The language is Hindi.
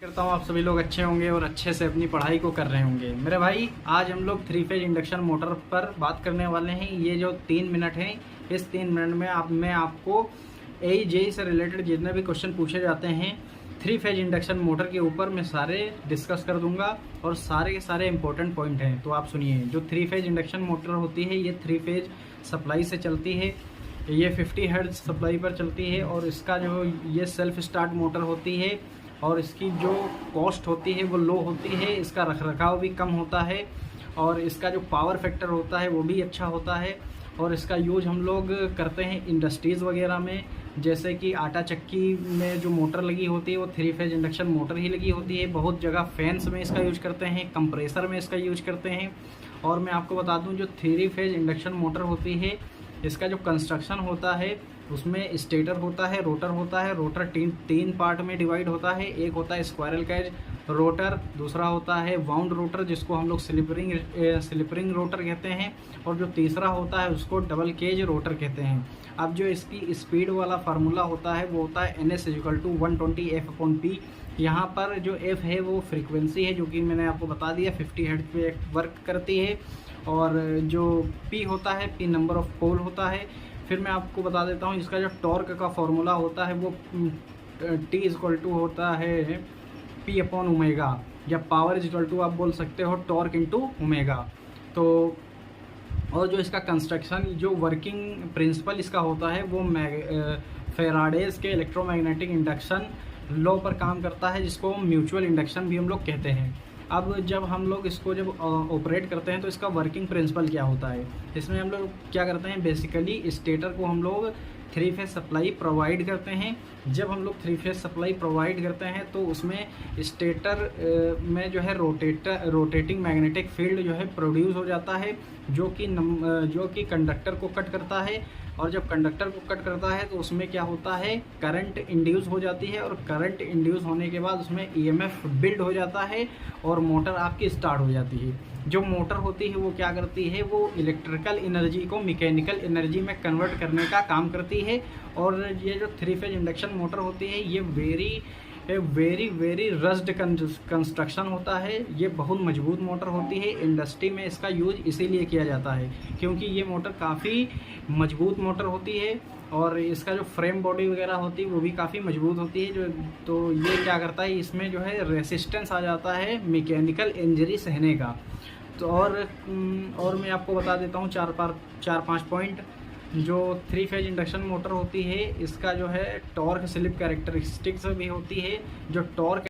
करता हूँ आप सभी लोग अच्छे होंगे और अच्छे से अपनी पढ़ाई को कर रहे होंगे। मेरे भाई आज हम लोग 3 फेज इंडक्शन मोटर पर बात करने वाले हैं। ये जो 3 मिनट हैं, इस 3 मिनट में मैं आपको AEJE से रिलेटेड जितने भी क्वेश्चन पूछे जाते हैं 3 फेज इंडक्शन मोटर के ऊपर मैं सारे डिस्कस कर दूंगा और सारे के सारे इंपॉर्टेंट पॉइंट हैं। तो आप सुनिए, जो 3 फेज इंडक्शन मोटर होती है ये 3 फेज सप्लाई से चलती है। ये 50 हर्ट्ज सप्लाई पर चलती है और इसका जो ये सेल्फ स्टार्ट मोटर होती है और इसकी जो कॉस्ट होती है वो लो होती है, इसका रखरखाव भी कम होता है और इसका जो पावर फैक्टर होता है वो भी अच्छा होता है। और इसका यूज हम लोग करते हैं इंडस्ट्रीज़ वगैरह में, जैसे कि आटा चक्की में जो मोटर लगी होती है वो 3 फेज इंडक्शन मोटर ही लगी होती है। बहुत जगह फैंस में इसका यूज करते हैं, कंप्रेसर में इसका यूज करते हैं। और मैं आपको बता दूं, जो 3 फेज इंडक्शन मोटर होती है इसका जो कंस्ट्रक्शन होता है उसमें स्टेटर होता है, रोटर होता है। रोटर तीन पार्ट में डिवाइड होता है। एक होता है स्क्वायरल केज रोटर, दूसरा होता है वाउंड रोटर जिसको हम लोग स्लिपरिंग रोटर कहते हैं, और जो तीसरा होता है उसको डबल केज रोटर कहते हैं। अब जो इसकी स्पीड वाला फार्मूला होता है वो होता है NS=120F/P। यहाँ पर जो F है वो फ्रीक्वेंसी है, जो कि मैंने आपको बता दिया 50 हर्ट्ज पे वर्क करती है। और जो P होता है, P नंबर ऑफ पोल होता है। फिर मैं आपको बता देता हूँ इसका जो टॉर्क का फॉर्मूला होता है वो T होता है P/ओमेगा, या पावर आप बोल सकते हो टॉर्क इंटू ओमेगा। तो और जो इसका कंस्ट्रक्शन, जो वर्किंग प्रिंसिपल इसका होता है वो फेराडेज के इलेक्ट्रोमैग्नेटिक इंडक्शन लॉ पर काम करता है, जिसको म्यूचुअल इंडक्शन भी हम लोग कहते हैं। अब जब हम लोग इसको ऑपरेट करते हैं तो इसका वर्किंग प्रिंसिपल क्या होता है, इसमें हम लोग क्या करते हैं, बेसिकली स्टेटर को हम लोग 3 फेज सप्लाई प्रोवाइड करते हैं। जब हम लोग 3 फेज सप्लाई प्रोवाइड करते हैं तो उसमें स्टेटर में जो है रोटेटिंग मैग्नेटिक फील्ड जो है प्रोड्यूस हो जाता है, जो कि कंडक्टर को कट करता है। और जब कंडक्टर को कट करता है तो उसमें क्या होता है, करंट इंड्यूस हो जाती है, और करंट इंड्यूस होने के बाद उसमें EMF बिल्ड हो जाता है और मोटर आपकी स्टार्ट हो जाती है। जो मोटर होती है वो क्या करती है, वो इलेक्ट्रिकल एनर्जी को मैकेनिकल एनर्जी में कन्वर्ट करने का काम करती है। और ये जो 3 फेज इंडक्शन मोटर होती है ये वेरी रस्ड कंस्ट्रक्शन होता है। ये बहुत मजबूत मोटर होती है। इंडस्ट्री में इसका यूज इसीलिए किया जाता है क्योंकि ये मोटर काफ़ी मजबूत मोटर होती है और इसका जो फ्रेम बॉडी वगैरह होती है वो भी काफ़ी मजबूत होती है। तो ये क्या करता है, इसमें जो है रेसिस्टेंस आ जाता है मैकेनिकल इंजरी सहने का। तो और मैं आपको बता देता हूँ 4-5 पॉइंट। जो 3 फेज इंडक्शन मोटर होती है इसका जो है टॉर्क स्लिप कैरेक्टरिस्टिक्स भी होती है। जो टॉर्क